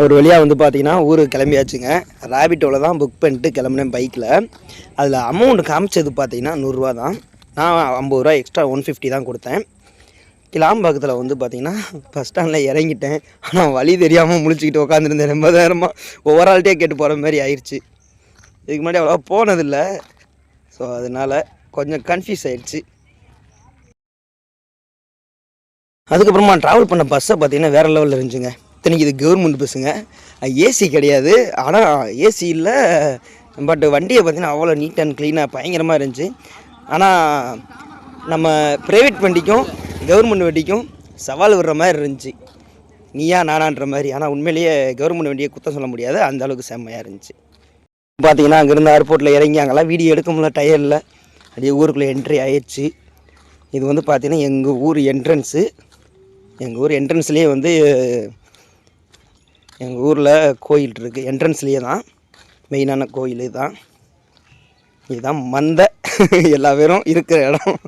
ஒரு வழியாக வந்து பார்த்தீங்கன்னா ஊருக்கு கிளம்பியாச்சுங்க. ரேபிட்டோவில் தான் புக் பண்ணிட்டு கிளம்புனேன் பைக்கில். அதில் அமௌண்ட் காமிச்சது பார்த்தீங்கன்னா 100 தான். நான் 50 எக்ஸ்ட்ரா 150 தான் கொடுத்தேன். கிளாம்பாக்கத்தில் வந்து பார்த்தீங்கன்னா பஸ் ஸ்டாண்டில் இறங்கிட்டேன். ஆனால் வழி தெரியாமல் முழிச்சிக்கிட்டு உட்காந்துருந்தேன். ரொம்ப நேரமாக ஒவ்வொரு ஆள்கிட்டே கேட்டு போகிற மாதிரி ஆயிடுச்சு. இதுக்கு முன்னாடி அவ்வளோவா போனதில்லை. ஸோ அதனால் கொஞ்சம் கன்ஃபியூஸ் ஆகிடுச்சு. அதுக்கப்புறமா ட்ராவல் பண்ண பஸ்ஸை பார்த்தீங்கன்னா வேறு லெவலில் இருந்துச்சுங்க. இத்தனைக்கு இது கவர்மெண்ட் பஸ்ஸுங்க, ஏசி கிடையாது. ஆனால் ஏசி இல்லை, பட் வண்டியை பார்த்தீங்கன்னா அவ்வளோ நீட் அண்ட் க்ளீனாக பயங்கரமாக இருந்துச்சு. ஆனால் நம்ம ப்ரைவேட் வண்டிக்கும் கவர்மெண்ட் வண்டிக்கும் சவால் விடுற மாதிரி இருந்துச்சு, நீயா நானான்ற மாதிரி. ஆனால் உண்மையிலேயே கவர்மெண்ட் வண்டியை குற்றம் சொல்ல முடியாது, அந்த அளவுக்கு செம்மையாக இருந்துச்சு. பார்த்தீங்கன்னா அங்கேருந்து ஏர்போர்ட்டில் இறங்கி அங்கெல்லாம் வீடியோ எடுக்க முடியல, டயரில் அப்படியே ஊருக்குள்ளே என்ட்ரி ஆயிடுச்சு. இது வந்து பார்த்திங்கன்னா எங்கள் ஊர் என்ட்ரன்ஸு. எங்கள் ஊர் என்ட்ரன்ஸ்லேயே வந்து எங்கள் ஊரில் கோயில் இருக்குது. என்ட்ரன்ஸ்லேயே தான் மெயினான கோயில் தான். இதுதான் மந்தை எல்லா பேரும் இருக்கிற இடம்.